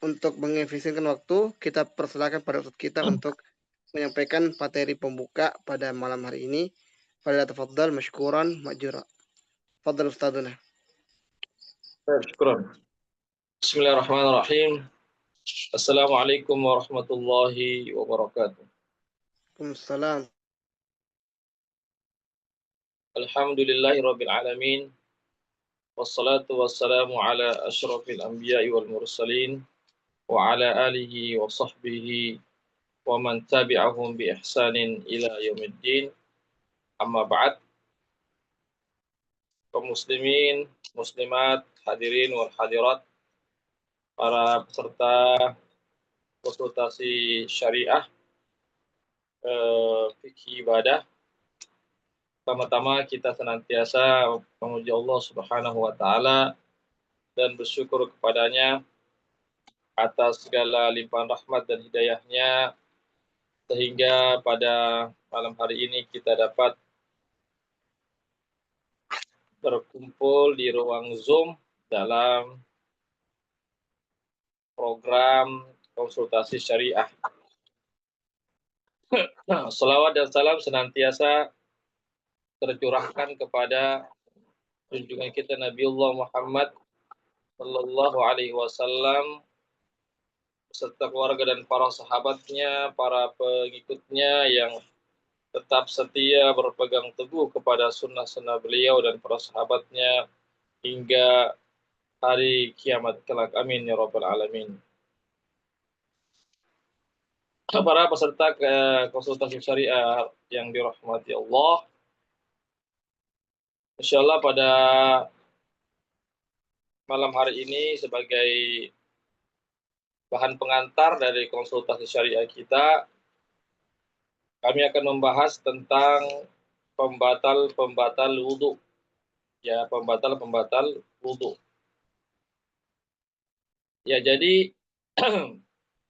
untuk mengefisienkan waktu, kita persilakan pada Ustadz kita untuk menyampaikan materi pembuka pada malam hari ini. Falyatafaddal mashkuran ma'jura. Fadal Ustadzuna. Syukran. Bismillahirrahmanirrahim. Assalamualaikum warahmatullahi wabarakatuh. Waalaikumsalam. Alhamdulillahirabbil alamin. Wassalatu wassalamu ala asyrafil anbiya'i wal mursalin wa ala alihi wa sahbihi wa man tabi'ahum bi ihsanin ila yaumiddin. Amma ba'd. Kaum muslimin, muslimat, hadirin wal hadirat, para peserta konsultasi syariah fikih ibadah. Pertama-tama kita senantiasa memuji Allah Subhanahu wa taala dan bersyukur kepadanya atas segala limpahan rahmat dan hidayahnya sehingga pada malam hari ini kita dapat berkumpul di ruang Zoom dalam program konsultasi syariah. Salawat dan salam senantiasa tercurahkan kepada junjungan kita Nabiullah Muhammad sallallahu alaihi wasallam beserta keluarga dan para sahabatnya, para pengikutnya yang tetap setia berpegang teguh kepada sunnah-sunnah beliau dan para sahabatnya hingga hari kiamat kelak. Amin ya rabbal alamin. Para peserta ke konsultasi syariah yang dirahmati Allah, insyaallah pada malam hari ini sebagai bahan pengantar dari konsultasi syariah kita, kami akan membahas tentang pembatal-pembatal wudhu. Ya, pembatal-pembatal wudhu. Ya, jadi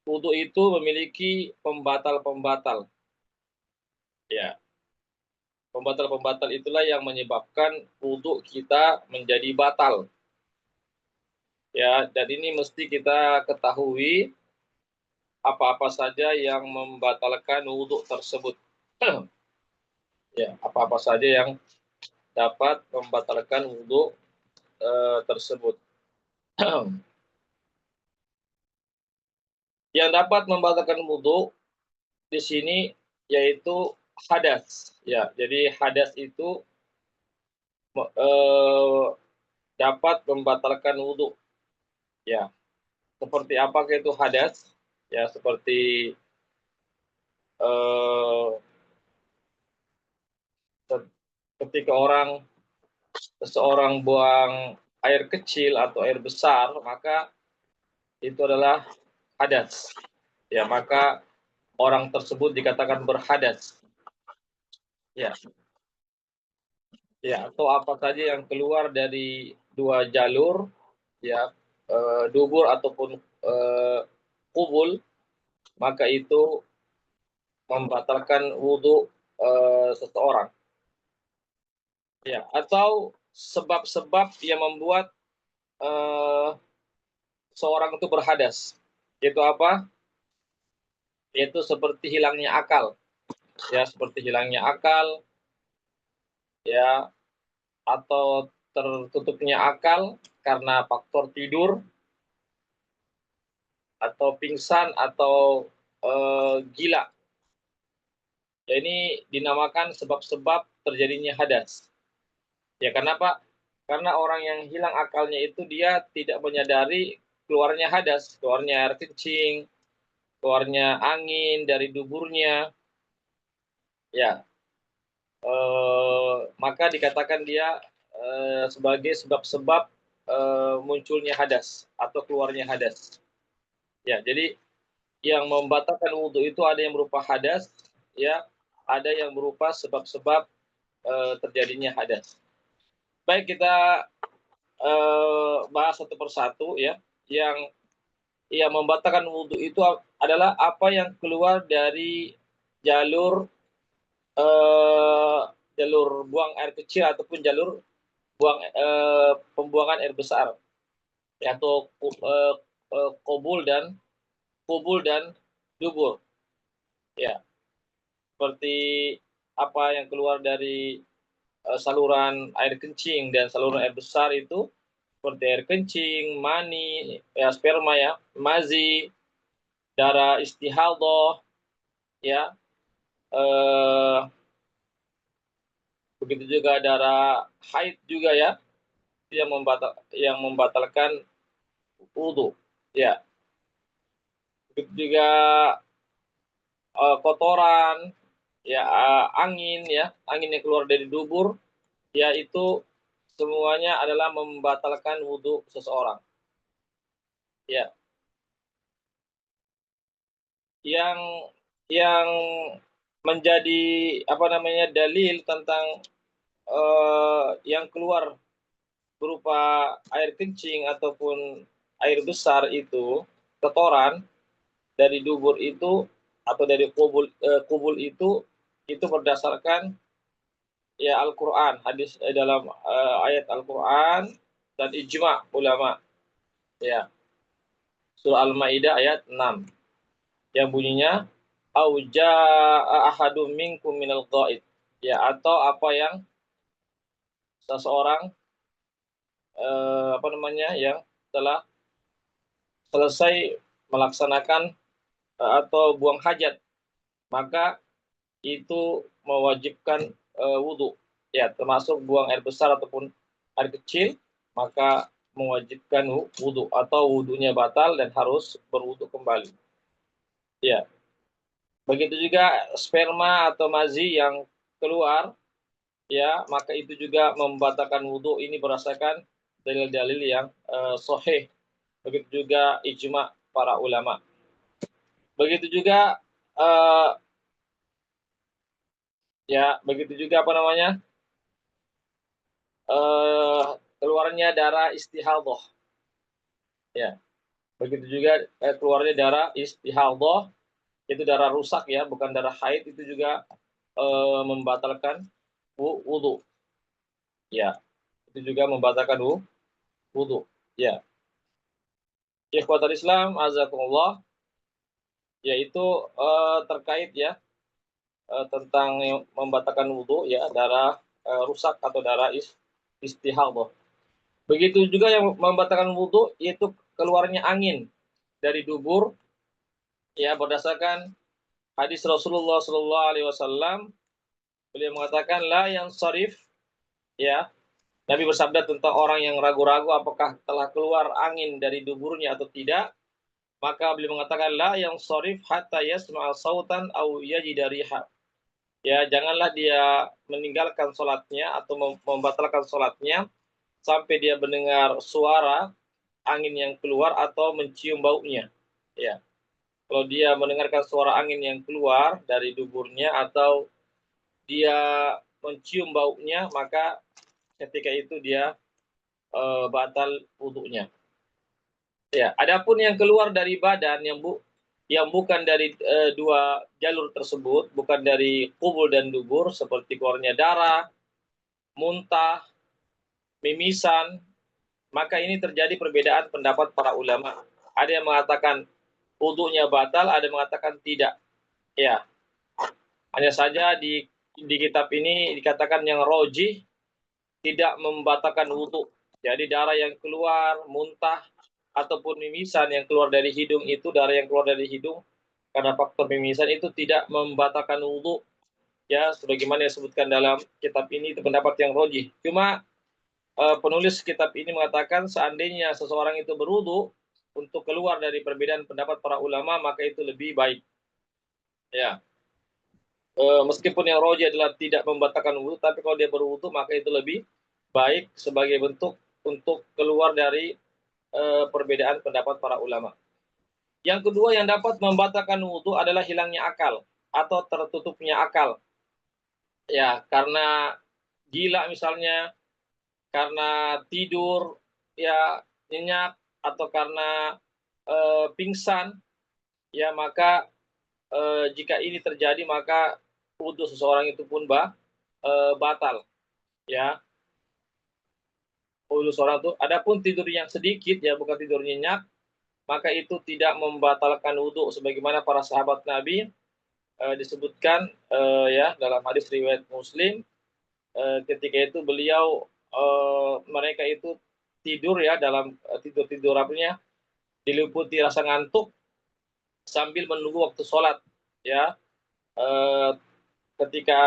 wudhu itu memiliki pembatal-pembatal. Ya, pembatal-pembatal itulah yang menyebabkan wudhu kita menjadi batal. Ya, dan ini mesti kita ketahui apa-apa saja yang membatalkan wudhu tersebut. Ya, apa-apa saja yang dapat membatalkan wudhu tersebut. Yang dapat membatalkan wudhu di sini yaitu hadas. Ya, jadi hadas itu dapat membatalkan wudhu. Ya, seperti apa itu hadas? Ya, seperti ketika seseorang buang air kecil atau air besar, maka itu adalah hadas. Ya, maka orang tersebut dikatakan berhadas. Ya. Ya, atau apa saja yang keluar dari dua jalur, ya, dubur ataupun kubul, maka itu membatalkan wudhu seseorang. Ya, atau sebab-sebab yang membuat seorang itu berhadas. Itu apa? Yaitu seperti hilangnya akal. Ya, seperti hilangnya akal, ya, atau tertutupnya akal karena faktor tidur, atau pingsan, atau gila. Ya, ini dinamakan sebab-sebab terjadinya hadas. Ya, kenapa? Karena orang yang hilang akalnya itu dia tidak menyadari keluarnya hadas, keluarnya air kencing, keluarnya angin dari duburnya. Ya, maka dikatakan dia sebagai sebab-sebab munculnya hadas atau keluarnya hadas. Ya, jadi yang membatalkan wudhu itu ada yang berupa hadas, ya, ada yang berupa sebab-sebab terjadinya hadas. Baik, kita bahas satu persatu, ya. Yang membatalkan wudhu itu adalah apa yang keluar dari jalur buang air kecil ataupun jalur pembuangan air besar, ya, atau qubul dan dubur. Ya, seperti apa yang keluar dari saluran air kencing dan saluran air besar itu seperti air kencing, mani, ya sperma ya, mazi, darah istihadhah, ya, begitu juga darah haid juga ya, yang membatalkan wudu. Ya, begitu juga kotoran, ya angin ya, angin yang keluar dari dubur, ya itu semuanya adalah membatalkan wudu seseorang. Ya, yang yang menjadi apa namanya dalil tentang yang keluar berupa air kencing ataupun air besar itu, kotoran dari dubur itu atau dari kubul itu berdasarkan ya Al-Qur'an, hadis dalam ayat Al-Qur'an dan ijma' ulama. Ya, surah Al-Maidah ayat 6 yang bunyinya au jaa ahadum minkum minal ghaid. Ya, atau apa yang seseorang apa namanya yang telah selesai melaksanakan atau buang hajat, maka itu mewajibkan wudu. Ya, termasuk buang air besar ataupun air kecil, maka mewajibkan wudu atau wudunya batal dan harus berwudu kembali. Ya, begitu juga sperma atau mazi yang keluar, ya, maka itu juga membatalkan wudu. Ini berdasarkan dalil-dalil yang sahih. Begitu juga ijma para ulama. Begitu juga begitu juga apa namanya? Keluarnya darah istihadhah. Ya, begitu juga keluarnya darah istihadhah, itu darah rusak ya, bukan darah haid, itu juga membatalkan wudu. Ya, itu juga membatalkan wudu. Ya. Ikhwatul Islam, azakumullah, yaitu terkait ya tentang membatalkan wudu ya, darah rusak atau darah istihadhah. Begitu juga yang membatalkan wudu yaitu keluarnya angin dari dubur ya, berdasarkan hadis Rasulullah Shallallahu Alaihi Wasallam. Beliau mengatakan la yang sarif, ya, Nabi bersabda tentang orang yang ragu-ragu apakah telah keluar angin dari duburnya atau tidak, maka beliau mengatakan la yang sarif hatta yasma'a sautan au yajida riha. Ya, janganlah dia meninggalkan sholatnya atau membatalkan sholatnya sampai dia mendengar suara angin yang keluar atau mencium baunya. Ya, kalau dia mendengarkan suara angin yang keluar dari duburnya atau dia mencium baunya, maka ketika itu dia batal wudunya. Ya, adapun yang keluar dari badan yang bukan dari dua jalur tersebut, bukan dari kubul dan dubur, seperti keluarnya darah, muntah, mimisan, maka ini terjadi perbedaan pendapat para ulama. Ada yang mengatakan wudunya batal, ada yang mengatakan tidak. Ya, hanya saja di kitab ini dikatakan yang rojih tidak membatalkan wudu. Jadi darah yang keluar, muntah, ataupun mimisan yang keluar dari hidung itu, darah yang keluar dari hidung karena faktor mimisan itu tidak membatalkan wudu. Ya, sebagaimana disebutkan dalam kitab ini, itu pendapat yang rojih. Cuma penulis kitab ini mengatakan seandainya seseorang itu berwudu untuk keluar dari perbedaan pendapat para ulama, maka itu lebih baik. Ya, meskipun yang rojih adalah tidak membatalkan wudu, tapi kalau dia berwudu maka itu lebih baik sebagai bentuk untuk keluar dari perbedaan pendapat para ulama. Yang kedua yang dapat membatalkan wudu adalah hilangnya akal atau tertutupnya akal. Ya, karena gila misalnya, karena tidur ya nyenyak, atau karena pingsan, ya maka jika ini terjadi maka wudu seseorang itu pun batal. Ya, wudu seorang itu. Adapun tidur yang sedikit ya, bukan tidur nyenyak, maka itu tidak membatalkan wudhu sebagaimana para sahabat Nabi disebutkan ya dalam hadis riwayat Muslim ketika itu beliau mereka itu tidur ya dalam tidur apanya diliputi rasa ngantuk sambil menunggu waktu sholat ya ketika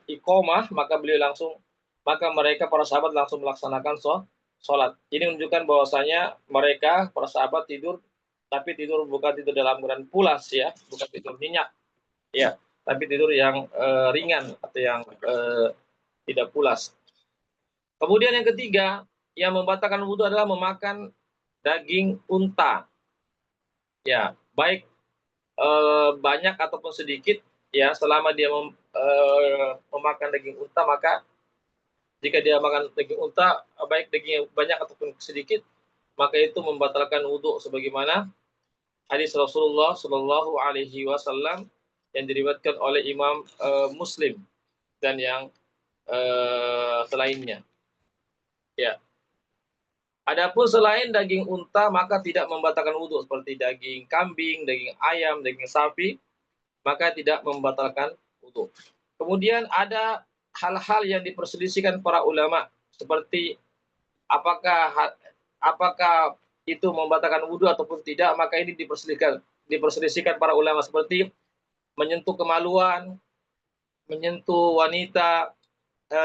iqomah maka mereka para sahabat langsung melaksanakan sholat. Ini menunjukkan bahwasanya mereka para sahabat tidur tapi tidur bukan tidur dalam keadaan pulas ya, bukan tidur nyenyak ya, tapi tidur yang ringan atau yang tidak pulas. Kemudian yang ketiga yang membatalkan wudhu adalah memakan daging unta ya, baik banyak ataupun sedikit ya, selama dia memakan daging unta, maka jika dia makan daging unta baik dagingnya banyak ataupun sedikit, maka itu membatalkan wudhu sebagaimana hadis Rasulullah Shallallahu Alaihi Wasallam yang diriwayatkan oleh Imam Muslim dan yang selainnya. Ya. Adapun selain daging unta maka tidak membatalkan wudhu seperti daging kambing, daging ayam, daging sapi, maka tidak membatalkan wudhu. Kemudian ada hal-hal yang diperselisihkan para ulama seperti apakah itu membatalkan wudhu ataupun tidak, maka ini diperselisihkan para ulama seperti menyentuh kemaluan, menyentuh wanita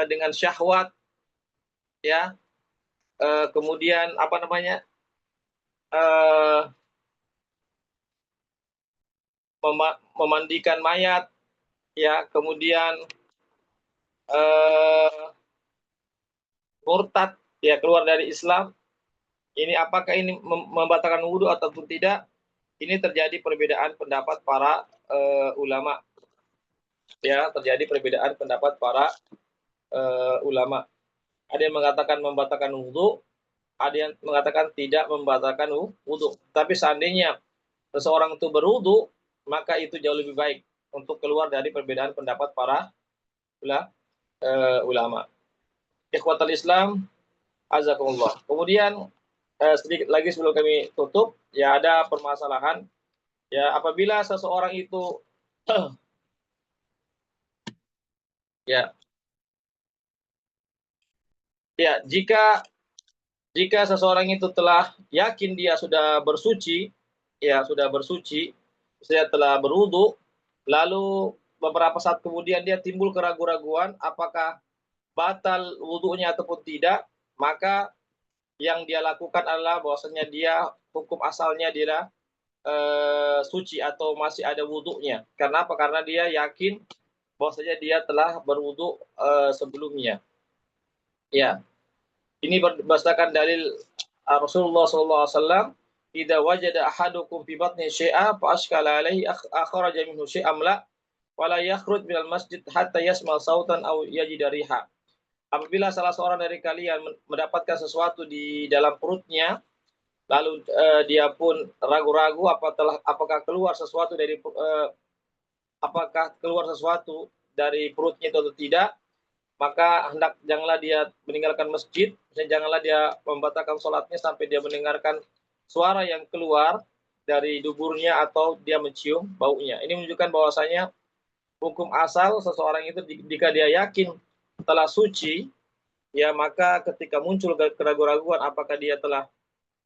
dengan syahwat, ya, kemudian memandikan mayat, ya, kemudian murtad, ya, keluar dari Islam. Ini apakah ini membatalkan wudhu ataupun tidak? Ini terjadi perbedaan pendapat para ulama. Ya, terjadi perbedaan pendapat para ulama. Ada yang mengatakan membatalkan wudhu, ada yang mengatakan tidak membatalkan wudhu. Tapi seandainya seseorang itu berwudhu, maka itu jauh lebih baik untuk keluar dari perbedaan pendapat para ulama. Ikhwatal Islam, azakumullah. Kemudian sedikit lagi sebelum kami tutup, ya, ada permasalahan, ya, apabila seseorang itu jika seseorang itu telah yakin dia sudah bersuci, dia telah berwudu, lalu beberapa saat kemudian dia timbul keraguan-raguan apakah batal wudunya ataupun tidak, maka yang dia lakukan adalah bahwasanya dia hukum asalnya dia suci atau masih ada wudunya. Karena apa? Karena dia yakin bahwasanya dia telah berwudu sebelumnya. Ya, ini berdasarkan dalil Rasulullah SAW. Idza wajada ahadukum fi batni syai'a fa ashkala alaihi akhraja minhu syai'am la wala yakhruj minal masjid hatta yasma sautan aw yajida riha. Apabila salah seorang dari kalian mendapatkan sesuatu di dalam perutnya, lalu dia pun ragu-ragu apakah keluar sesuatu dari perutnya itu atau tidak, maka janganlah dia meninggalkan masjid, dan janganlah dia membatalkan sholatnya sampai dia mendengarkan suara yang keluar dari duburnya atau dia mencium baunya. Ini menunjukkan bahwasanya hukum asal seseorang itu jika dia yakin telah suci, ya, maka ketika muncul keraguan-raguan apakah dia telah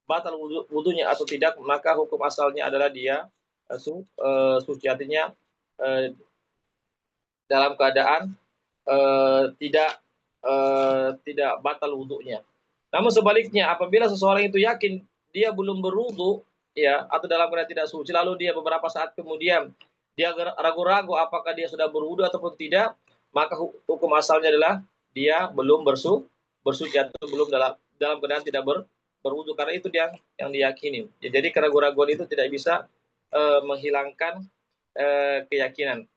batal wudunya atau tidak, maka hukum asalnya adalah dia suci, artinya dalam keadaan tidak batal wudunya. Namun sebaliknya, apabila seseorang itu yakin dia belum berwudu, ya, atau dalam keadaan tidak suci, lalu dia beberapa saat kemudian dia ragu-ragu apakah dia sudah berwudu ataupun tidak, maka hukum asalnya adalah dia belum bersuci atau belum dalam keadaan tidak berwudu, karena itu yang diyakini. Ya, jadi keraguan-raguan itu tidak bisa menghilangkan keyakinan.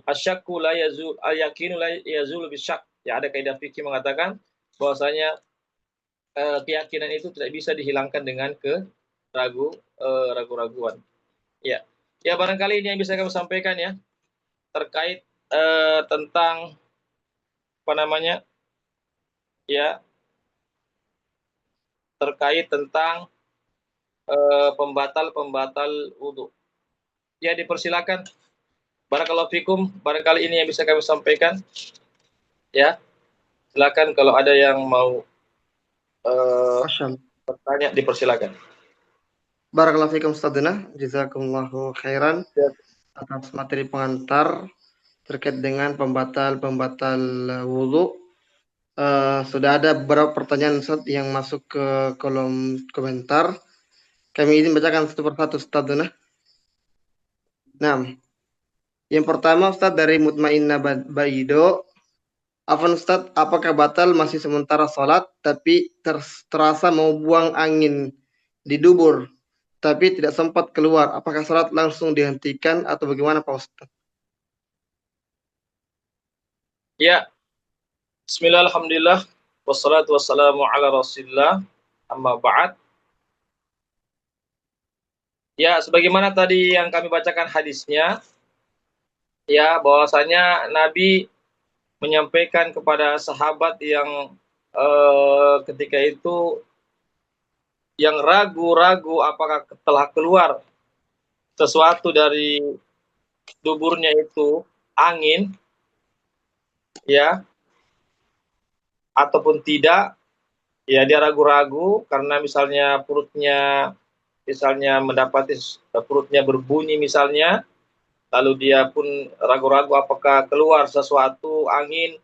Asyakku la yazul, al-yakinu la yazul bisyak. Ya, ada kaidah fikih mengatakan bahwasanya keyakinan itu tidak bisa dihilangkan dengan ragu-raguan. Ya. Ya, barangkali ini yang bisa kami sampaikan, ya, terkait tentang ya, terkait tentang pembatal-pembatal wudhu. Ya, dipersilakan. Barakallahu fikum. Barangkali ini yang bisa kami sampaikan. Ya, silakan kalau ada yang mau bertanya, dipersilakan. Barakallahu fikum Ustadzana, jazakumullahu khairan Ya. atas materi pengantar terkait dengan pembatal-pembatal wudhu. Sudah ada beberapa pertanyaan Ustaz yang masuk ke kolom komentar. Kami izin bacakan satu persatu Ustadzana. Nah, yang pertama Ustadz dari Mutmainnah Baido. Afwan Ustadz, apakah batal masih sementara sholat tapi terasa mau buang angin di dubur tapi tidak sempat keluar? Apakah sholat langsung dihentikan atau bagaimana Pak Ustadz? Ya, bismillah, alhamdulillah, wassalatu wassalamu ala rasulillah, amma ba'd. Ya, sebagaimana tadi yang kami bacakan hadisnya, ya, bahwasanya Nabi menyampaikan kepada sahabat yang ketika itu yang ragu-ragu apakah telah keluar sesuatu dari duburnya itu angin, ya, ataupun tidak, ya dia ragu-ragu karena misalnya perutnya mendapati perutnya berbunyi misalnya, lalu dia pun ragu-ragu apakah keluar sesuatu angin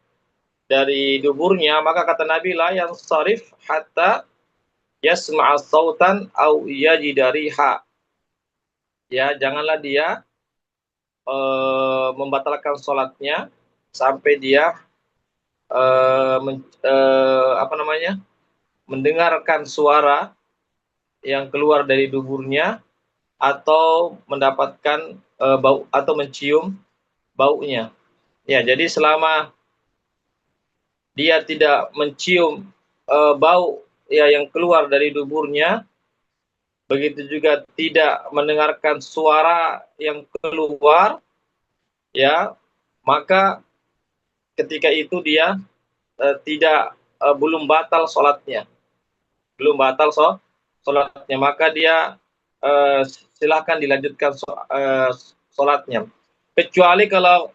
dari duburnya, maka kata Nabi la yang sarif hatta yasma'a sautan au yajidariha. Ya, janganlah dia membatalkan sholatnya sampai dia mendengarkan suara yang keluar dari duburnya atau mendapatkan bau atau mencium baunya. Ya, jadi selama dia tidak mencium bau ya yang keluar dari duburnya, begitu juga tidak mendengarkan suara yang keluar, ya, maka ketika itu dia belum batal sholatnya, maka dia silakan dilanjutkan sholatnya. Kecuali kalau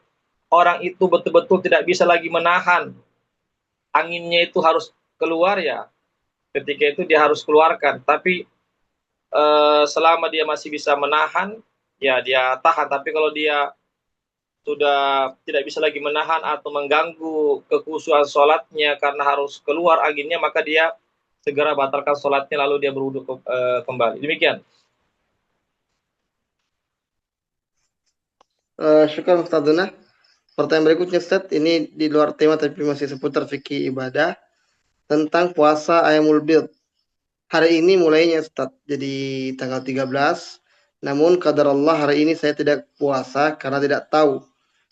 orang itu betul-betul tidak bisa lagi menahan anginnya itu harus keluar, ya ketika itu dia harus keluarkan. Tapi selama dia masih bisa menahan, ya dia tahan. Tapi kalau dia sudah tidak bisa lagi menahan atau mengganggu kekhusyuan sholatnya karena harus keluar anginnya, maka dia segera batalkan sholatnya lalu dia berwudu kembali. Demikian. Syukur Ustadzana. Pertanyaan berikutnya Ustadz, ini di luar tema tapi masih seputar fikih ibadah tentang puasa Ayyamul Bid. Hari ini mulainya Ustadz, jadi tanggal 13. Namun qadarullah hari ini saya tidak puasa karena tidak tahu.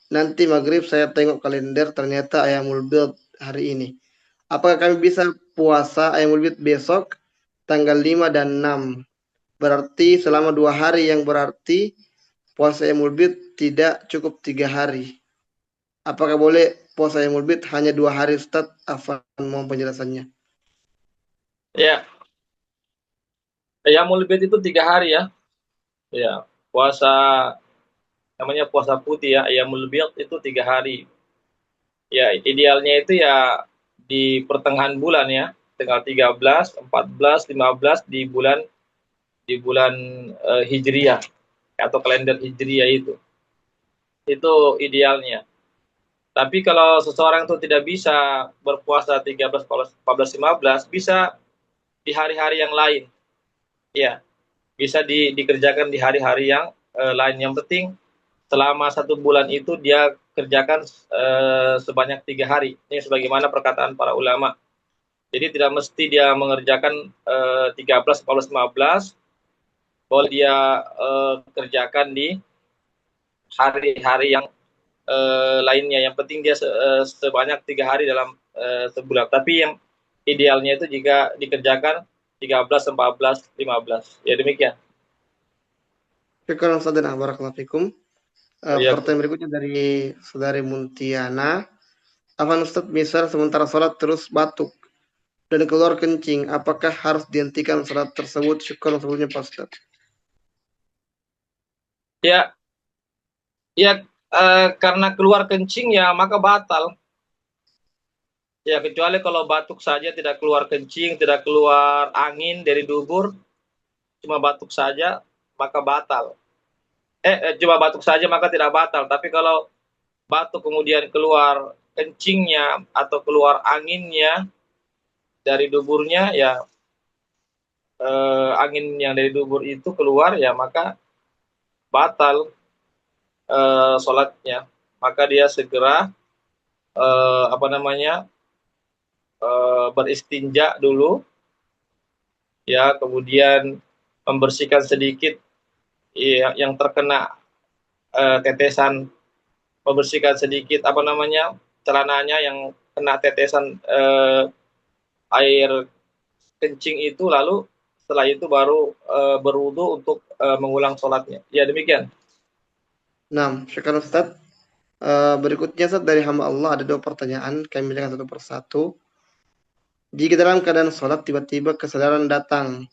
Nanti maghrib saya tengok kalender ternyata Ayyamul Bid hari ini. Apakah kami bisa puasa Ayyamul Bid besok tanggal 5 dan 6? Berarti selama 2 hari, yang berarti puasa Ayyamul Bid tidak cukup 3 hari. Apakah boleh puasa Ayyamul Bid hanya 2 hari Ustadz? Afwan, mohon penjelasannya. Ya, Ayyamul Bid itu 3 hari ya. Ya, puasa namanya puasa putih ya, Ayyamul Bid itu 3 hari. Ya, idealnya itu ya di pertengahan bulan ya, tanggal 13, 14, 15 di bulan Hijriyah atau kalender Hijriyah itu. Itu idealnya. Tapi kalau seseorang itu tidak bisa berpuasa 13, 14, 15, bisa di hari-hari yang lain. Ya, bisa dikerjakan di hari-hari yang lain. Yang penting selama 1 bulan itu dia kerjakan sebanyak 3 hari. Ini sebagaimana perkataan para ulama. Jadi tidak mesti dia mengerjakan 13, 14, 15. Boleh dia kerjakan di hari-hari yang lainnya. Yang penting dia sebanyak 3 hari dalam sebulan. Tapi yang idealnya itu jika dikerjakan 13, 14, 15. Ya demikian. Syukur Ustadzana, barakallahu fikum. Pertanyaan berikutnya dari Saudari Muntiana. Afwan Ustadz, misal sementara sholat terus batuk. dan keluar kencing, apakah harus dihentikan salat tersebut? Syukur sebelumnya Pak Ustaz. Ya, ya karena keluar kencing ya maka batal. Ya, kecuali kalau batuk saja tidak keluar kencing, tidak keluar angin dari dubur, cuma batuk saja maka batal. Cuma batuk saja maka tidak batal. Tapi kalau batuk kemudian keluar kencingnya atau keluar anginnya dari duburnya, ya angin yang dari dubur itu keluar, ya maka batal sholatnya. Maka dia segera beristinja dulu, ya, kemudian membersihkan sedikit ya, yang terkena tetesan, membersihkan sedikit celananya yang kena tetesan air kencing itu, lalu setelah itu baru berwudu untuk mengulang sholatnya. Ya, demikian. Nah, syukur Ustaz. Berikutnya Ustaz, dari hamba Allah ada 2 pertanyaan, kami bacakan satu persatu. Jika dalam keadaan sholat tiba-tiba kesadaran datang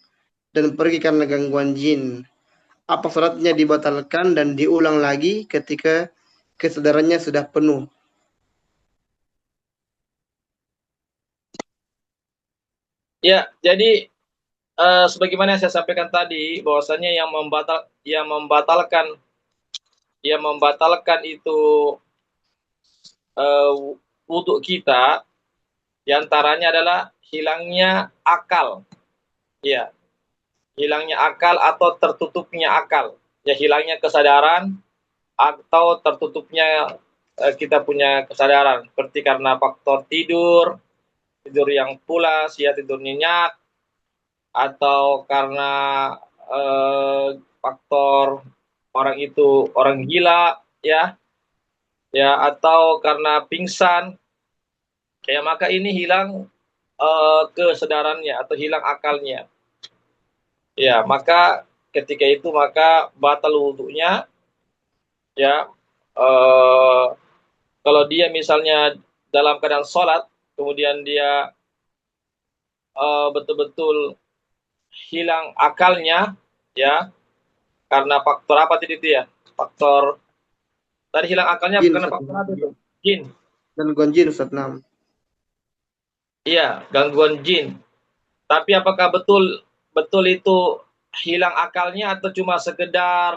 dan pergi karena gangguan jin, apa sholatnya dibatalkan dan diulang lagi ketika kesadarannya sudah penuh? Ya, jadi sebagaimana yang saya sampaikan tadi, bahwasanya yang membatalkan itu wudhu kita, diantaranya adalah hilangnya akal, ya, hilangnya akal atau tertutupnya akal, ya, hilangnya kesadaran atau tertutupnya kita punya kesadaran, seperti karena faktor tidur yang pulas, ya, tidur nyenyak, atau karena faktor orang gila, ya, ya, atau karena pingsan, ya, maka ini hilang kesadarannya atau hilang akalnya, ya, maka ketika itu maka batal wudhunya, ya. Kalau dia misalnya dalam keadaan sholat, kemudian dia betul-betul hilang akalnya, ya, karena faktor apa tadi itu, ya, faktor tadi hilang akalnya Jin karena Ustaz. faktor apa itu? Jin. Gangguan jin Ustaz. Nah, Iya, gangguan jin. Tapi apakah betul betul itu hilang akalnya atau cuma sekedar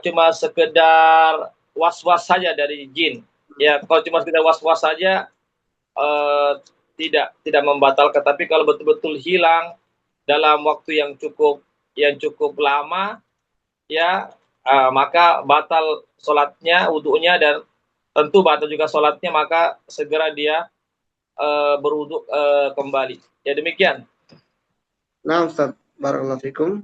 cuma sekedar was-was saja dari jin? Ya, kalau cuma sekedar was-was saja eh, tidak membatalkan. Tapi kalau betul-betul hilang dalam waktu yang cukup lama, ya, maka batal sholatnya, wudhunya, dan tentu batal juga sholatnya, maka segera dia berwudhu kembali. Ya, demikian. nah Ustaz, barakallahu fikum.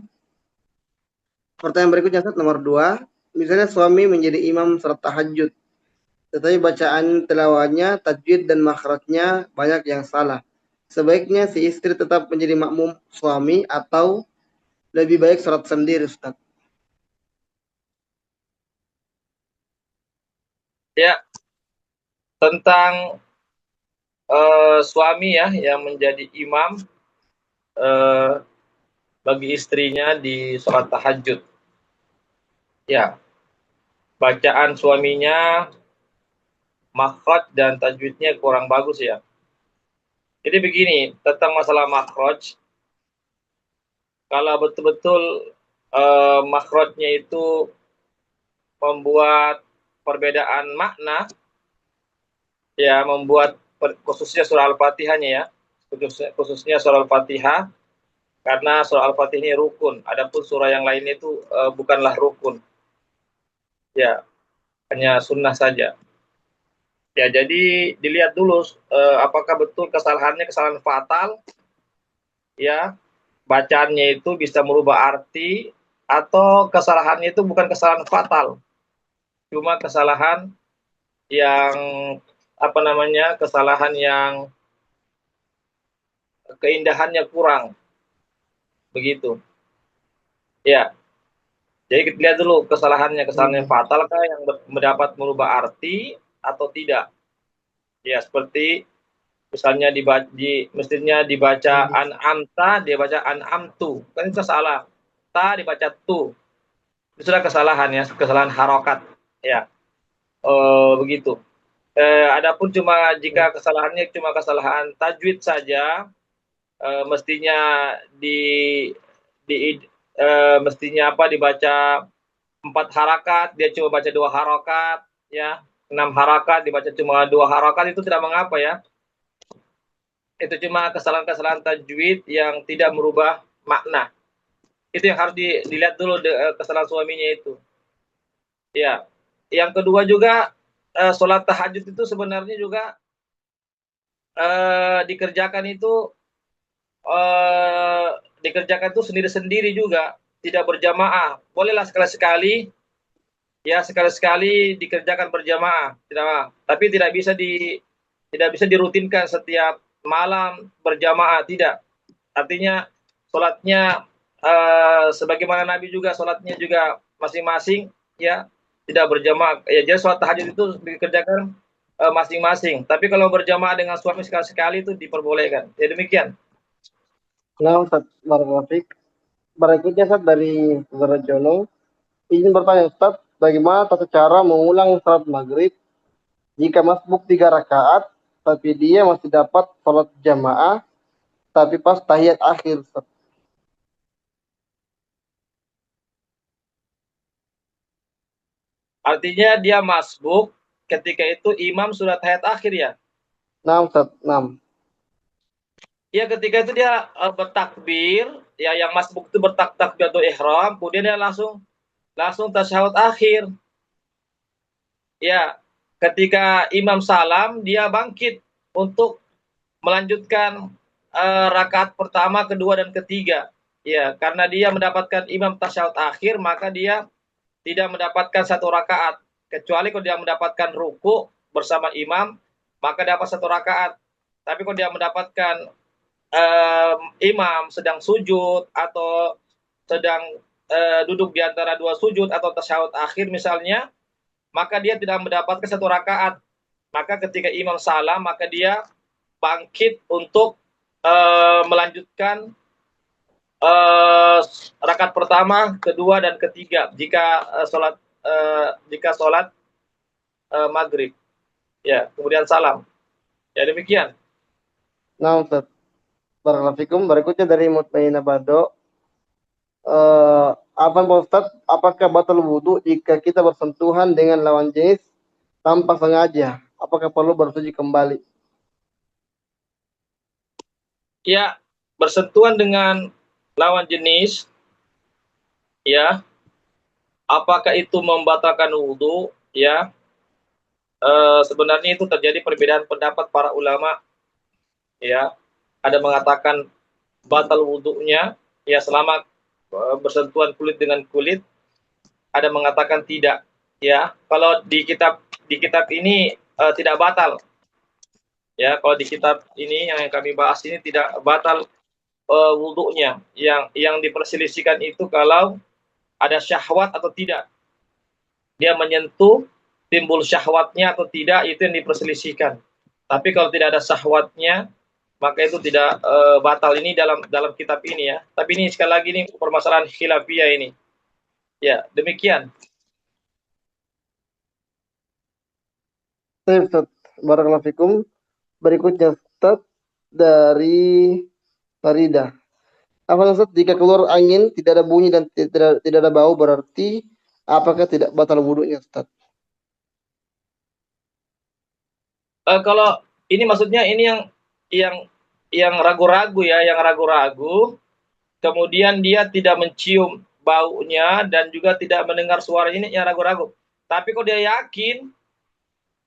Pertanyaan berikutnya Ustaz, nomor 2. Misalnya suami menjadi imam salat tahajud, tetapi bacaan tilawahnya, tajwid dan makhrajnya banyak yang salah. Sebaiknya si istri tetap menjadi makmum suami atau lebih baik salat sendiri Ustaz? Ya, tentang suami, ya, yang menjadi imam bagi istrinya di sholat tahajud. Ya, bacaan suaminya, makhraj dan tajwidnya kurang bagus, ya. Jadi begini, tentang masalah makhraj, kalau betul-betul makhrajnya itu membuat perbedaan makna, ya, membuat khususnya surah Al-Fatihahnya, ya, khususnya surah Al-Fatihah, karena surah Al-Fatihah ini rukun, adapun surah yang lainnya itu bukanlah rukun, ya, hanya sunnah saja. Ya, jadi dilihat dulu apakah betul kesalahannya kesalahan fatal, ya, bacaannya itu bisa merubah arti, atau kesalahannya itu bukan kesalahan fatal, cuma kesalahan yang kesalahan yang keindahannya kurang, begitu, ya. Jadi kita lihat dulu kesalahan yang fatal kah, yang mendapat merubah arti atau tidak, ya, seperti Misalnya mestinya dibaca an'amta, dia baca an'amtu. Kan itu salah. Ta dibaca tu. Itu sudah kesalahan ya, kesalahan harokat. Ya, begitu. Adapun cuma jika kesalahannya cuma kesalahan tajwid saja, mestinya mestinya apa dibaca 4 harakat, dia cuma baca 2 harakat, ya. 6 harakat dibaca cuma 2 harakat, itu tidak mengapa ya. Itu cuma kesalahan-kesalahan tajwid yang tidak merubah makna. Itu yang harus dilihat dulu kesalahan suaminya itu. Ya. Yang kedua juga sholat tahajud itu sebenarnya juga dikerjakan itu sendiri-sendiri juga, tidak berjamaah. Bolehlah sekali-sekali, ya sekali-sekali dikerjakan berjamaah, tapi tidak bisa dirutinkan setiap malam berjamaah, tidak. Artinya sholatnya sebagaimana Nabi juga sholatnya juga masing-masing, ya tidak berjamaah. Ya, jadi sholat tahajud itu dikerjakan masing-masing. Tapi kalau berjamaah dengan suami sekali-sekali itu diperbolehkan. Ya demikian. Nah, Ustaz, Barakallahu. Berikutnya Ustaz dari Saudara Jono. Izin bertanya Ustaz, bagaimana tata cara mengulang salat maghrib jika masbuk 3 rakaat, tapi dia masih dapat salat jamaah, tapi pas tahiyat akhir Ustaz. Artinya dia masbuk ketika itu imam sudah tahiyat akhir ya. Nah, Ustaz, 6. Ya ketika itu dia bertakbir, ya yang masbuk itu bertakbir atau ihram, kemudian dia langsung tasyahud akhir. Ya, ketika imam salam dia bangkit untuk melanjutkan rakaat pertama, kedua dan ketiga. Ya, karena dia mendapatkan imam tasyahud akhir, maka dia tidak mendapatkan 1 rakaat. Kecuali kalau dia mendapatkan ruku bersama imam, maka dapat 1 rakaat. Tapi kalau dia mendapatkan imam sedang sujud atau sedang duduk di antara 2 sujud atau tasyahud akhir misalnya, maka dia tidak mendapatkan 1 rakaat. Maka ketika imam salam, maka dia bangkit untuk melanjutkan rakaat pertama, kedua dan ketiga jika sholat maghrib. Ya, kemudian salam. Ya demikian. Nah, Ustaz, Barakallahu. Berikutnya dari Mutmainah Bado. Apa Pak Ustaz, apakah batal wudhu jika kita bersentuhan dengan lawan jenis tanpa sengaja? Apakah perlu bersuci kembali? Ya, bersentuhan dengan lawan jenis, ya, apakah itu membatalkan wudhu? Ya, sebenarnya itu terjadi perbedaan pendapat para ulama. Ya, ada mengatakan batal wudhunya, ya selama bersentuhan kulit dengan kulit. Ada mengatakan tidak. Ya, kalau di kitab ini tidak batal. Ya, kalau di kitab ini yang kami bahas ini tidak batal wudhunya. Yang diperselisihkan itu kalau ada syahwat atau tidak. Dia menyentuh, timbul syahwatnya atau tidak, itu yang diperselisihkan. Tapi kalau tidak ada syahwatnya, maka itu tidak batal. Ini dalam kitab ini ya. Tapi ini sekali lagi ini permasalahan khilafiyah ini. Ya, demikian. Ustaz, Barakallahu fikum. Berikutnya Ustaz dari Farida. Apa Ustaz, jika keluar angin tidak ada bunyi dan tidak ada bau, berarti apakah tidak batal wudhunya Ustaz? Kalau ini maksudnya ini yang ragu-ragu ya, yang ragu-ragu, kemudian dia tidak mencium baunya dan juga tidak mendengar suara ini, yang ragu-ragu. Tapi kalau dia yakin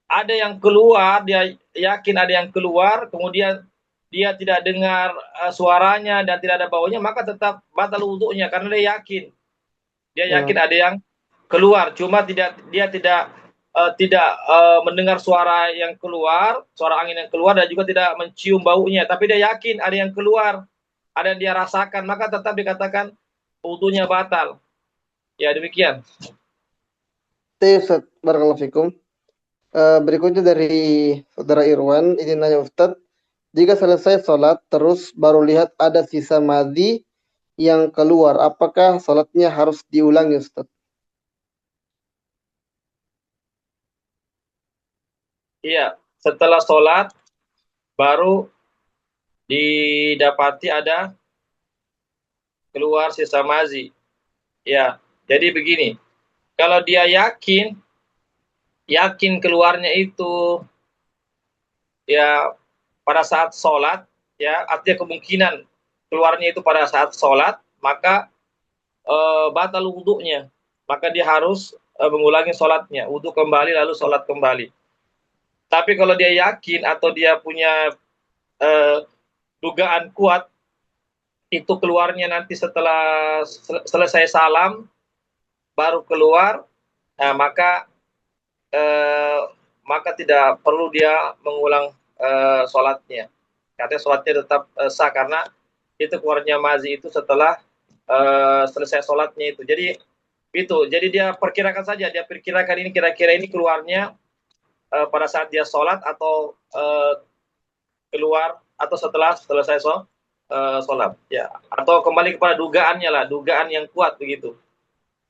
ada yang keluar, dia yakin ada yang keluar, kemudian dia tidak dengar suaranya dan tidak ada baunya, maka tetap batal wudhunya karena dia yakin. Dia yakin ada yang keluar, cuma dia tidak mendengar suara yang keluar, suara angin yang keluar, dan juga tidak mencium baunya. Tapi dia yakin ada yang keluar, ada yang dia rasakan, maka tetap dikatakan wudhunya batal. Ya demikian. Ustaz, Barakallahu fikum. Berikutnya dari Saudara Irwan, ini nanya Ustaz, Jika selesai sholat, terus baru lihat ada sisa madhi yang keluar, apakah sholatnya harus diulangi, Ustaz? Iya, setelah sholat baru didapati ada keluar sisa mazi. Ya, jadi begini, kalau dia yakin keluarnya itu ya pada saat sholat, ya artinya kemungkinan keluarnya itu pada saat sholat, maka batal wudhunya, maka dia harus mengulangi sholatnya, wudhu kembali lalu sholat kembali. Tapi kalau dia yakin atau dia punya dugaan kuat itu keluarnya nanti setelah selesai salam baru keluar, nah, eh, maka tidak perlu dia mengulang sholatnya. Katanya sholatnya tetap sah karena itu keluarnya mazi itu setelah selesai sholatnya itu. Jadi dia perkirakan saja, dia perkirakan ini kira-kira ini keluarnya pada saat dia sholat atau keluar atau setelah selesai sholat, ya, atau kembali kepada dugaannya lah, dugaan yang kuat begitu.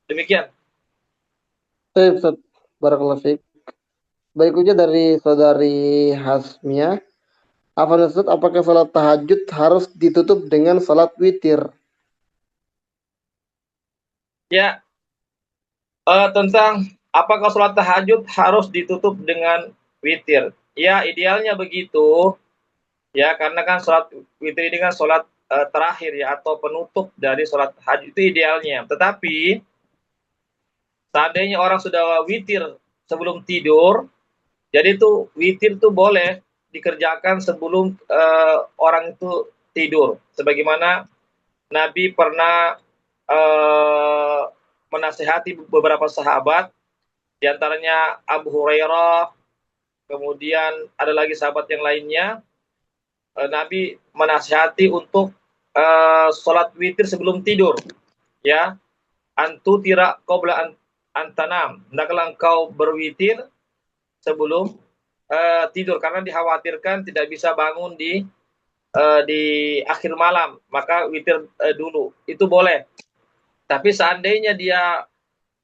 Demikian. Baik, Ustaz. Barakallahu fiik. Berikutnya dari saudari Hasmia. Ustaz, apakah salat tahajud harus ditutup dengan salat witir? Ya, tentang apakah sholat tahajud harus ditutup dengan witir? Ya, idealnya begitu. Ya, karena kan sholat witir ini kan sholat terakhir ya atau penutup dari sholat tahajud itu idealnya. Tetapi seandainya orang sudah witir sebelum tidur, jadi itu witir itu boleh dikerjakan sebelum orang itu tidur. Sebagaimana Nabi pernah menasehati beberapa sahabat, diantaranya Abu Hurairah, kemudian ada lagi sahabat yang lainnya. Nabi menasihati untuk sholat witir sebelum tidur, ya. Antu tira qabla antanam, hendaklah engkau berwitir sebelum tidur karena dikhawatirkan tidak bisa bangun di akhir malam, maka witir dulu itu boleh. Tapi seandainya dia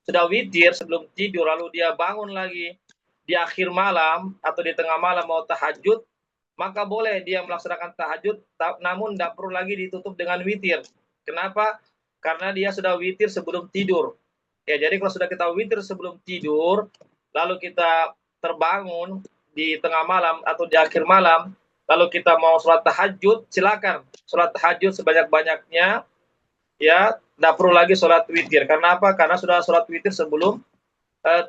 sudah witir sebelum tidur lalu dia bangun lagi di akhir malam atau di tengah malam mau tahajud, maka boleh dia melaksanakan tahajud, namun tidak perlu lagi ditutup dengan witir. Kenapa? Karena dia sudah witir sebelum tidur. Ya, jadi kalau sudah kita witir sebelum tidur, lalu kita terbangun di tengah malam atau di akhir malam, lalu kita mau sholat tahajud, silakan sholat tahajud sebanyak-banyaknya, ya, tidak perlu lagi sholat witir. Karena apa? Karena sudah sholat witir sebelum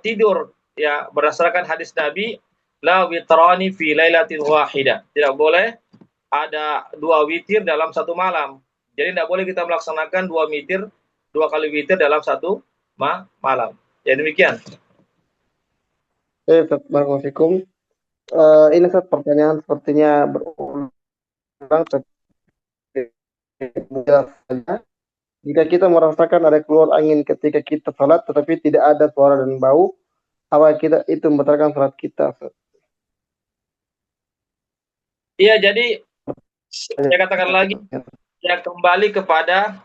tidur. Ya, berdasarkan hadis Nabi, la witrani fi lailatin wahidah. Tidak boleh ada dua witir dalam satu malam. Jadi tidak boleh kita melaksanakan dua kali witir dalam satu malam. Ya demikian. Ustaz, barakallahu fikum. Ini Ustaz, pertanyaan sepertinya berulang, tapi mudah saja. Jika kita merasakan ada keluar angin ketika kita salat, tetapi tidak ada suara dan bau, apa kita itu membatalkan salat kita, Ustaz? Iya, jadi saya katakan lagi, ya kembali kepada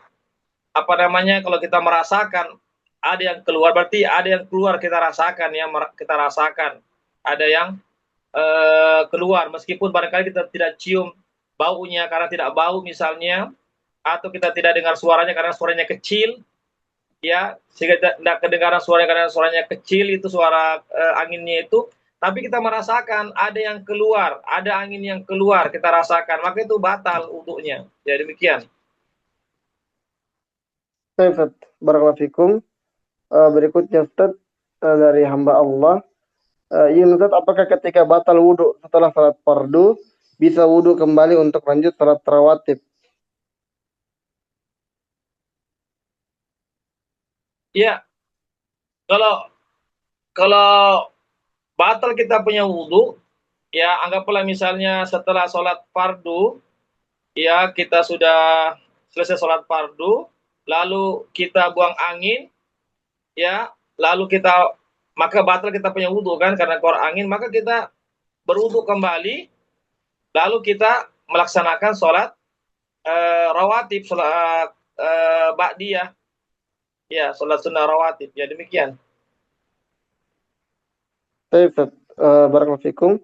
apa namanya, kalau kita merasakan ada yang keluar, berarti ada yang keluar kita rasakan, ya, kita rasakan ada yang keluar, meskipun barangkali kita tidak cium baunya karena tidak bau misalnya, atau kita tidak dengar suaranya karena suaranya kecil, ya, sehingga tidak kedengaran suaranya karena suaranya kecil, itu suara anginnya itu, tapi kita merasakan ada yang keluar, ada angin yang keluar, kita rasakan, maka itu batal wudhunya. Ya demikian. Ustaz, barakallahu fikum. Berikutnya Ustaz, dari hamba Allah. Ustaz, apakah ketika batal wudhu setelah salat fardu bisa wudhu kembali untuk lanjut salat rawatib? Ya, kalau kalau batal kita punya wudhu, ya anggaplah misalnya setelah sholat fardu, ya kita sudah selesai sholat fardu, lalu kita buang angin, ya, lalu kita, maka batal kita punya wudhu kan karena keluar angin, maka kita berwudhu kembali, lalu kita melaksanakan sholat rawatib, sholat ba'diyah, ya sholat sunnah rawatib, ya demikian. Baik, Ustaz. Barakallahu fikum.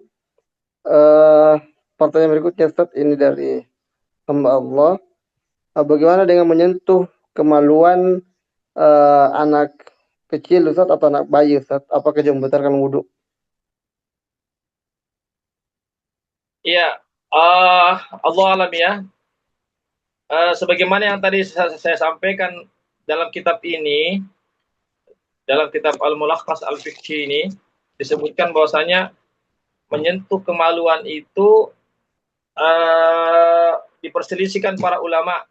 Pertanyaan berikutnya, Ustaz, ini dari hamba Allah. Bagaimana dengan menyentuh kemaluan anak kecil, Ustaz, atau anak bayi, Ustaz? Apakah dia membatalkan wudhu? Iya, Allah alam ya. Sebagaimana yang tadi saya sampaikan dalam kitab ini, dalam kitab Al-Mulakhas Al-Fiqhi ini, disebutkan bahwasanya menyentuh kemaluan itu diperselisihkan para ulama,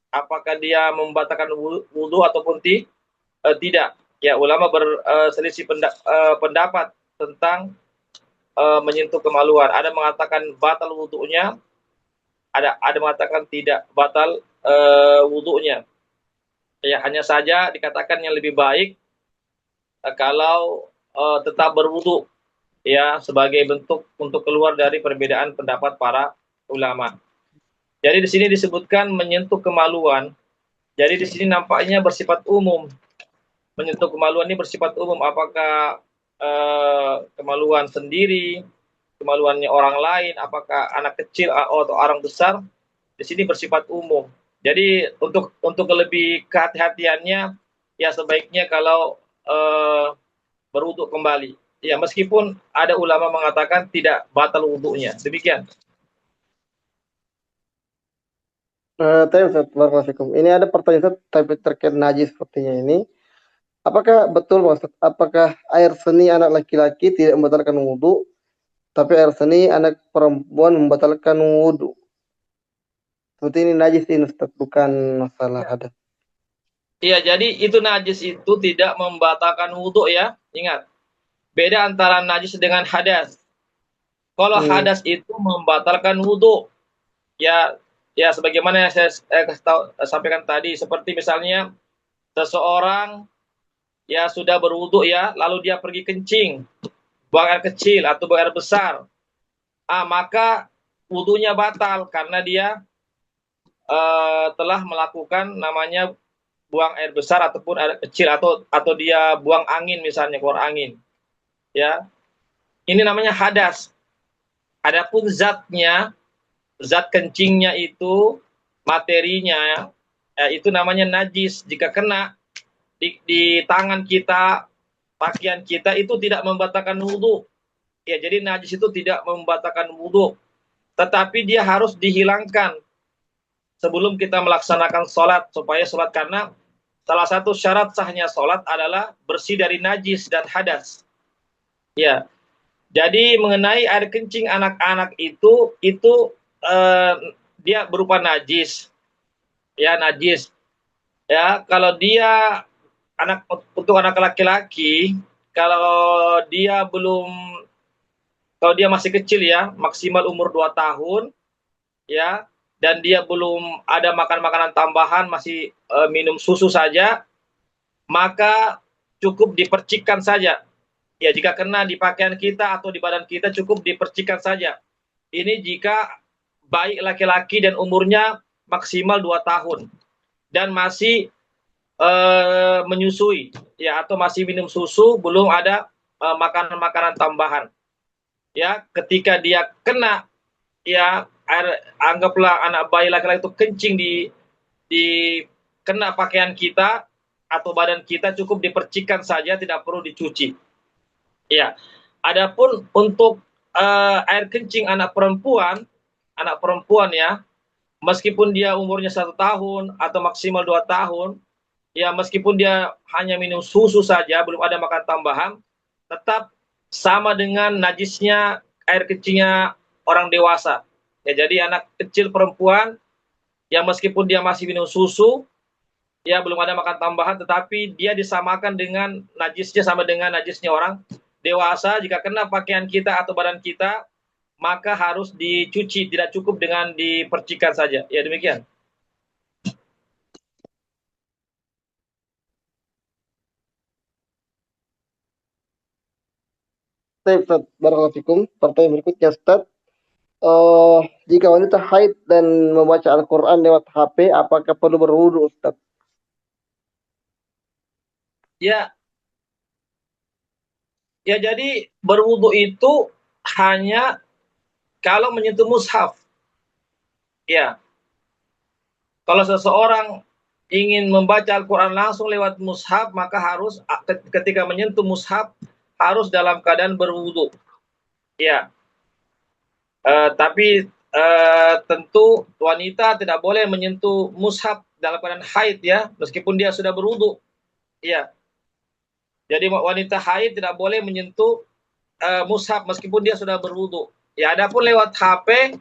apakah dia membatalkan wudhu ataupun tidak. Ya, ulama berselisih pendapat tentang menyentuh kemaluan. Ada mengatakan batal wudhunya, ada mengatakan tidak batal wudhunya. Ya, hanya saja dikatakan yang lebih baik kalau tetap berwudhu, ya, sebagai bentuk untuk keluar dari perbedaan pendapat para ulama. Jadi di sini disebutkan menyentuh kemaluan. Jadi di sini nampaknya bersifat umum. Menyentuh kemaluan ini bersifat umum. Apakah kemaluan sendiri, kemaluannya orang lain, apakah anak kecil atau orang besar? Di sini bersifat umum. Jadi untuk lebih kehati-hatiannya, ya sebaiknya kalau berwudhu kembali. Ya, meskipun ada ulama mengatakan tidak batal wudhunya. Demikian. Ustaz, barakallahu fikum. Ini ada pertanyaan, Ustaz, tapi terkait najis sepertinya ini. Apakah betul, Ustaz? Apakah air seni anak laki-laki tidak membatalkan wudhu, tapi air seni anak perempuan membatalkan wudhu? Seperti ini najis ini, Ustaz, bukan masalah hadas. Iya, jadi itu najis itu tidak membatalkan wudhu ya. Ingat, beda antara najis dengan hadas. Kalau hadas itu membatalkan wudhu, ya, ya sebagaimana yang saya sampaikan tadi, seperti misalnya seseorang ya sudah berwudhu ya, lalu dia pergi kencing, buang air kecil atau buang air besar, maka wudhunya batal karena dia telah melakukan namanya buang air besar ataupun air kecil, atau dia buang angin, misalnya keluar angin, ya, ini namanya hadas. Adapun zatnya, zat kencingnya itu, materinya, itu namanya najis. Jika kena di tangan kita, pakaian kita, itu tidak membatalkan wudhu. Ya, jadi najis itu tidak membatalkan wudhu, tetapi dia harus dihilangkan sebelum kita melaksanakan sholat, supaya sholat, karena salah satu syarat sahnya sholat adalah bersih dari najis dan hadas. Ya, jadi mengenai air kencing anak-anak itu dia berupa najis, ya, najis. Ya, kalau dia untuk anak laki-laki, kalau dia masih kecil ya, maksimal umur 2 tahun, ya, dan dia belum ada makan makanan tambahan, masih minum susu saja, maka cukup dipercikkan saja. Ya, jika kena di pakaian kita atau di badan kita, cukup dipercikkan saja. Ini jika bayi laki-laki dan umurnya maksimal 2 tahun dan masih menyusui, ya, atau masih minum susu, belum ada makanan-makanan tambahan. Ya, ketika dia kena, ya, anggaplah anak bayi laki-laki itu kencing di kena pakaian kita atau badan kita, cukup dipercikkan saja, tidak perlu dicuci. Ya, adapun untuk air kencing anak perempuan ya, meskipun dia umurnya 1 tahun atau maksimal 2 tahun, ya, meskipun dia hanya minum susu saja, belum ada makan tambahan, tetap sama dengan najisnya air kencingnya orang dewasa. Ya, jadi anak kecil perempuan yang meskipun dia masih minum susu, ya, belum ada makan tambahan, tetapi dia disamakan dengan najisnya, sama dengan najisnya orang dewasa. Jika kena pakaian kita atau badan kita, maka harus dicuci, tidak cukup dengan dipercikan saja. Ya, demikian. Baik, Ustaz, barakallahu fikum. Pertanyaan berikutnya, Ustaz. Jika wanita haid dan membaca Al-Quran lewat HP, apakah perlu berwudu, Ustaz? Ya, ya jadi berwudu itu hanya kalau menyentuh mushaf. Ya, kalau seseorang ingin membaca Al-Quran langsung lewat mushaf, maka harus ketika menyentuh mushaf harus dalam keadaan berwudu. Ya, tapi tentu wanita tidak boleh menyentuh mushaf dalam keadaan haid ya, meskipun dia sudah berwudu. Ya, jadi wanita haid tidak boleh menyentuh mushaf meskipun dia sudah berwudu. Ya, adapun lewat HP,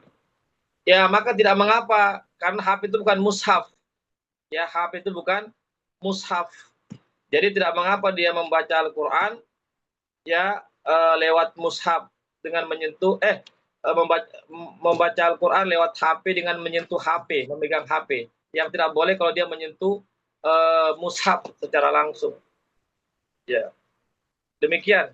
ya maka tidak mengapa karena HP itu bukan mushaf. Ya, HP itu bukan mushaf. Jadi tidak mengapa dia membaca Al-Quran ya lewat mushaf dengan menyentuh membaca Al-Quran lewat HP dengan menyentuh HP, memegang HP. Yang tidak boleh kalau dia menyentuh mushaf secara langsung. Ya, demikian.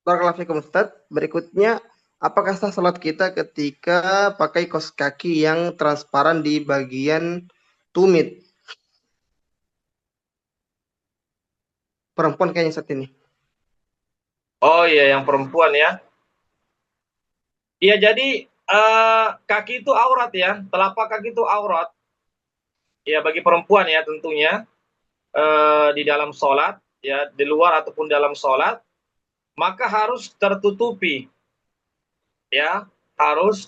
Barakallahu fikum, Ustaz. Berikutnya, apakah sah salat kita ketika pakai kaos kaki yang transparan di bagian tumit? Perempuan kayaknya saat ini. Oh iya, yang perempuan ya. Iya, jadi kaki itu aurat ya, telapak kaki itu aurat. Ya bagi perempuan ya tentunya di dalam sholat ya, di luar ataupun dalam sholat, maka harus tertutupi ya, harus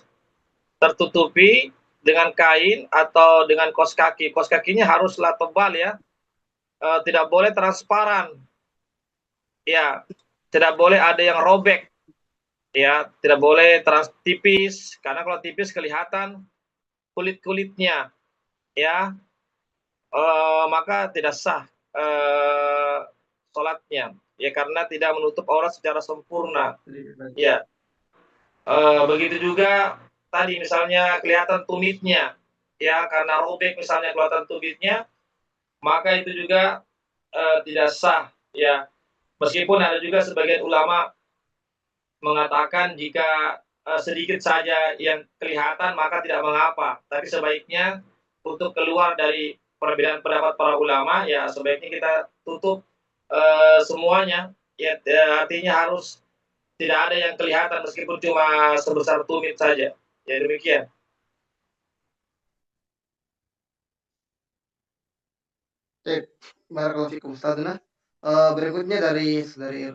tertutupi dengan kain atau dengan kaos kaki. Kaos kakinya haruslah tebal ya, tidak boleh transparan ya, tidak boleh ada yang robek ya, tidak boleh tipis karena kalau tipis kelihatan kulit-kulitnya ya, maka tidak sah sholatnya ya karena tidak menutup aurat secara sempurna ya. Begitu juga tadi misalnya kelihatan tumitnya ya, karena robek misalnya kelihatan tumitnya, maka itu juga tidak sah ya. Meskipun ada juga sebagian ulama mengatakan jika sedikit saja yang kelihatan maka tidak mengapa, tapi sebaiknya untuk keluar dari perbedaan pendapat para ulama ya sebaiknya kita tutup semuanya ya, artinya harus tidak ada yang kelihatan meskipun cuma sebesar tumit saja. Ya demikian. Baik, barakallahu fikum, Ustaz. Nah, berikutnya dari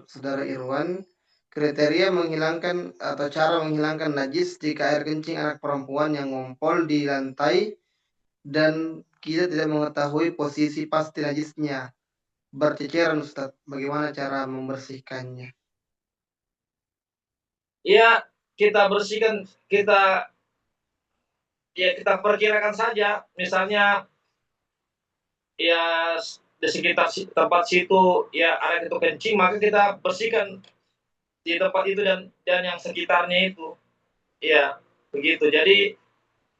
saudara Irwan, kriteria menghilangkan atau cara menghilangkan najis jika air kencing anak perempuan yang ngompol di lantai dan kita tidak mengetahui posisi pasti najisnya. Berceceran, Ustaz. Bagaimana cara membersihkannya? Ya kita bersihkan, kita perkirakan saja, misalnya ya di sekitar tempat situ ya air itu kencing, maka kita bersihkan di tempat itu dan yang sekitarnya itu. Ya, begitu. Jadi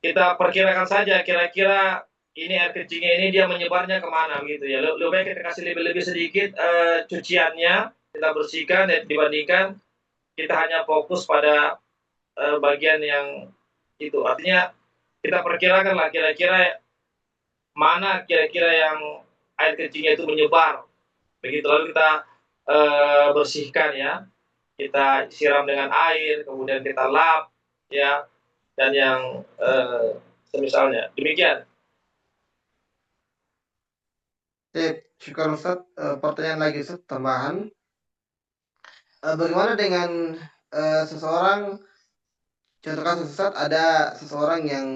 kita perkirakan saja kira-kira ini air kencingnya ini dia menyebarnya kemana gitu ya. Lebih baik kita kasih lebih-lebih sedikit cuciannya, kita bersihkan dan dibandingkan kita hanya fokus pada bagian yang itu. Artinya kita perkirakan lah kira-kira mana kira-kira yang air kencingnya itu menyebar. Begitu lalu kita bersihkan ya. Kita siram dengan air, kemudian kita lap ya, dan yang semisalnya. Demikian. Sip, syukur, Ustaz. Pertanyaan lagi, Ustaz, tambahan. Bagaimana dengan seseorang, contoh kasus, Ustaz, ada seseorang yang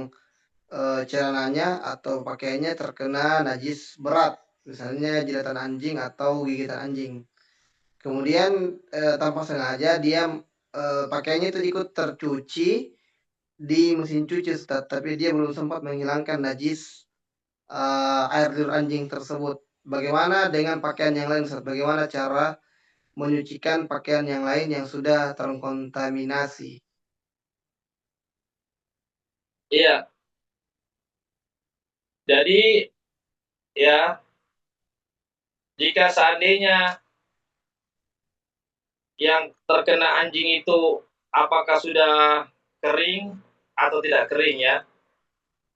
celananya atau pakaiannya terkena najis berat, misalnya jilatan anjing atau gigitan anjing. Kemudian tanpa sengaja dia pakaiannya itu ikut tercuci di mesin cuci, Ustaz, tapi dia belum sempat menghilangkan najis air liur anjing tersebut. Bagaimana dengan pakaian yang lain, Ustaz? Bagaimana cara menyucikan pakaian yang lain yang sudah terkontaminasi? Iya. Jadi ya jika seandainya yang terkena anjing itu apakah sudah kering atau tidak kering ya.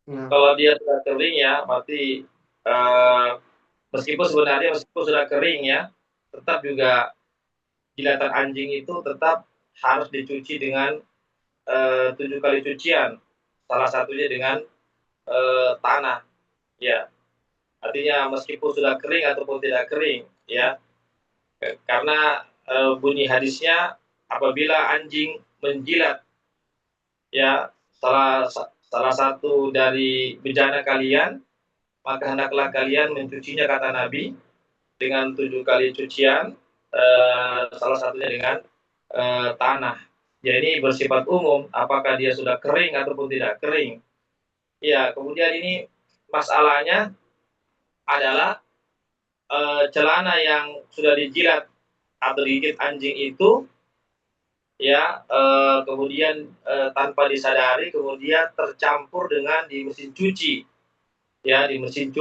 Kalau dia sudah kering ya, berarti meskipun sudah kering ya, tetap juga jilatan anjing itu tetap harus dicuci dengan 7 kali cucian. Salah satunya dengan tanah. Ya, artinya meskipun sudah kering ataupun tidak kering, ya, karena bunyi hadisnya apabila anjing menjilat, ya, salah satu dari bejana kalian, maka hendaklah kalian mencucinya kata Nabi dengan 7 kali cucian, salah satunya dengan tanah. Ya ini bersifat umum, apakah dia sudah kering ataupun tidak kering. Ya, kemudian ini masalahnya adalah celana yang sudah dijilat atau digigit anjing itu, ya, kemudian tanpa disadari kemudian tercampur dengan di mesin cuci, ya, di mesin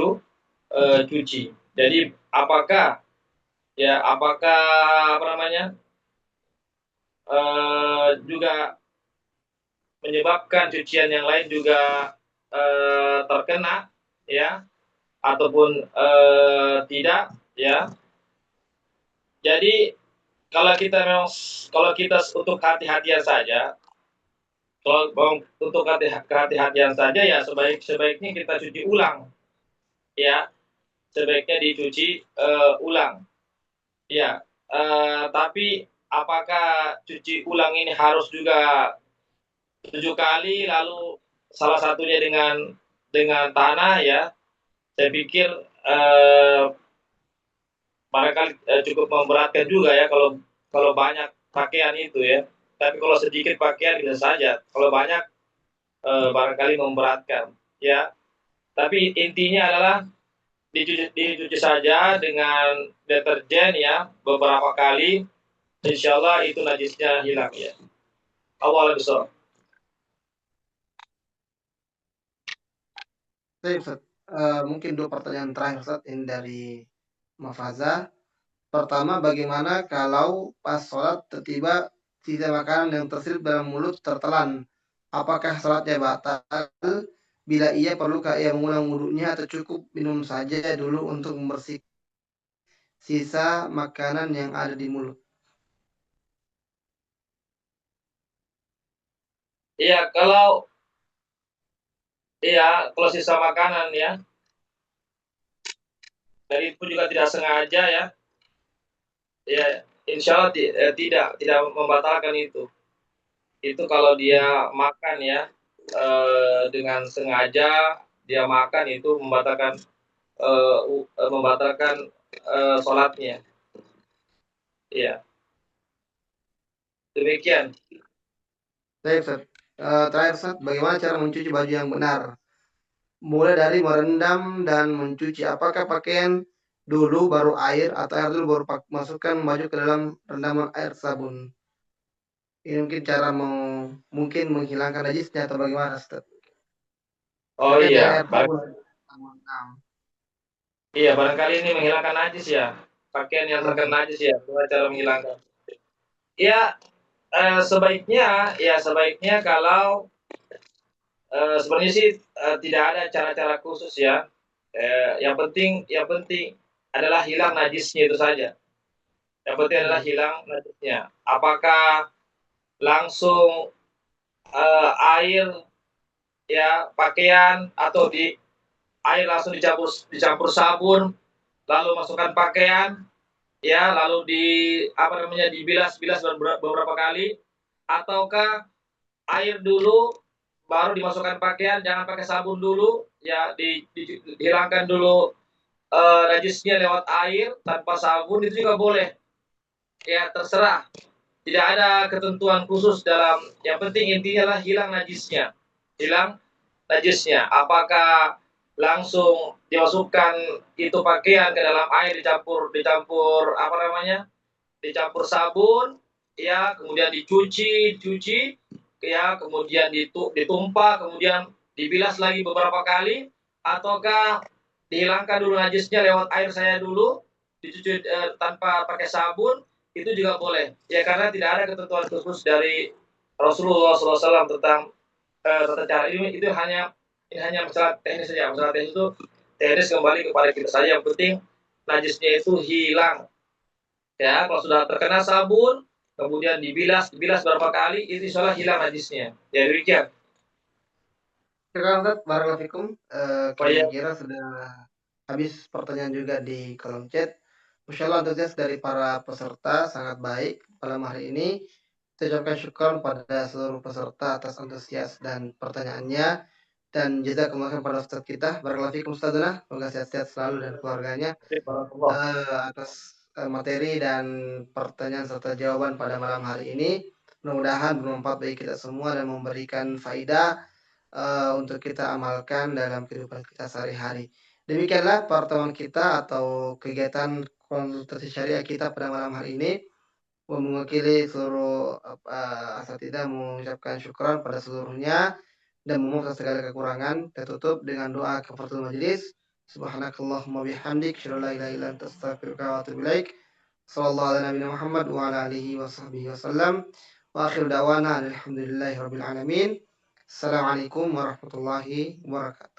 cuci. Jadi apakah apa namanya juga menyebabkan cucian yang lain juga terkena, ya, ataupun tidak, ya. Jadi kalau kita untuk hati-hatian saja, kalau untuk kehati-hatian saja ya sebaiknya kita cuci ulang, ya, sebaiknya dicuci ulang, ya. Tapi apakah cuci ulang ini harus juga 7 kali lalu salah satunya dengan tanah, ya? Saya pikir barangkali cukup memberatkan juga ya kalau banyak pakaian itu ya. Tapi kalau sedikit pakaian bisa saja. Kalau banyak barangkali memberatkan ya. Tapi intinya adalah dicuci saja dengan deterjen ya beberapa kali. Insya Allah itu najisnya hilang ya. Awal besar. Baik, Ustaz. Mungkin dua pertanyaan terakhir, Ustaz, ini dari Mafaza. Pertama, bagaimana kalau pas sholat tiba-tiba sisa makanan yang terselip dalam mulut tertelan? Apakah sholatnya batal? Bila iya, perlukah ia mengulang wudhunya atau cukup minum saja dulu untuk membersihkan sisa makanan yang ada di mulut? Iya, kalau sisa makanan ya, dari itu juga tidak sengaja ya, ya insya Allah tidak membatalkan itu. Itu kalau dia makan ya dengan sengaja dia makan itu membatalkan sholatnya. Iya, demikian. Baik, Ustaz. Terakhir, Ustaz, bagaimana cara mencuci baju yang benar? Mulai dari merendam dan mencuci. Apakah pakaian dulu baru air atau air dulu baru masukkan baju ke dalam rendaman air sabun? Ini mungkin cara mungkin menghilangkan najisnya atau bagaimana, Ustaz? Oh Terkait dengan iya, air sabun. iya barangkali ini menghilangkan najis ya, pakaian yang terkena najis ya, cara menghilangkan. Ya sebaiknya kalau sebenarnya sih tidak ada cara-cara khusus ya. Yang penting adalah hilang najisnya itu saja. Yang penting adalah hilang najisnya. Apakah langsung air ya pakaian atau di air langsung dicampur sabun lalu masukkan pakaian ya lalu dibilas-bilas beberapa kali ataukah air dulu baru dimasukkan pakaian, jangan pakai sabun dulu ya dihilangkan dulu najisnya lewat air tanpa sabun itu juga boleh ya, terserah, tidak ada ketentuan khusus dalam, yang penting intinya lah hilang najisnya. Apakah langsung dimasukkan itu pakaian ke dalam air dicampur dicampur sabun ya, kemudian dicuci ya, kemudian ditumpah, kemudian dibilas lagi beberapa kali, ataukah dihilangkan dulu najisnya lewat air saya dulu dicuci tanpa pakai sabun, itu juga boleh. Ya karena tidak ada ketentuan khusus dari Rasulullah SAW tentang tata cara ini. Itu hanya masalah teknis saja. Masalah teknis itu teknis kembali kepada kita saja. Yang penting najisnya itu hilang. Ya, kalau sudah terkena sabun, kemudian dibilas berapa kali, itu insya Allah hilang najisnya. Ya demikian. Ustaz, barakallahu fikum. Oh iya, Kira-kira sudah habis pertanyaan juga di kolom chat. Masya Allah, antusias dari para peserta sangat baik malam hari ini. Saya ucapkan syukur pada seluruh peserta atas antusias dan pertanyaannya. Dan jazakumullah khairan pada Ustaz kita. Barakallahu fikum Ustazuna. Semoga sehat-sehat selalu dan keluarganya. Atas materi dan pertanyaan serta jawaban pada malam hari ini. Mudah-mudahan bermanfaat bagi kita semua dan memberikan faidah untuk kita amalkan dalam kehidupan kita sehari-hari. Demikianlah pertemuan kita atau kegiatan konsultasi syariah kita pada malam hari ini. Mewakili seluruh asatidzah mengucapkan syukuran pada seluruhnya dan memohon segala kekurangan. Kita tutup dengan doa kafaratul majelis. Subhanakallahumma bihamdik, asyhadu an la ilaha illa anta, astaghfiruka wa atubu ilaik. Sallallahu ala nabiyina Muhammad wa ala alihi wa sahbihi wasallam. Wa akhiru da'wana alhamdulillahi rabbil alamin. Assalamualaikum warahmatullahi wabarakatuh.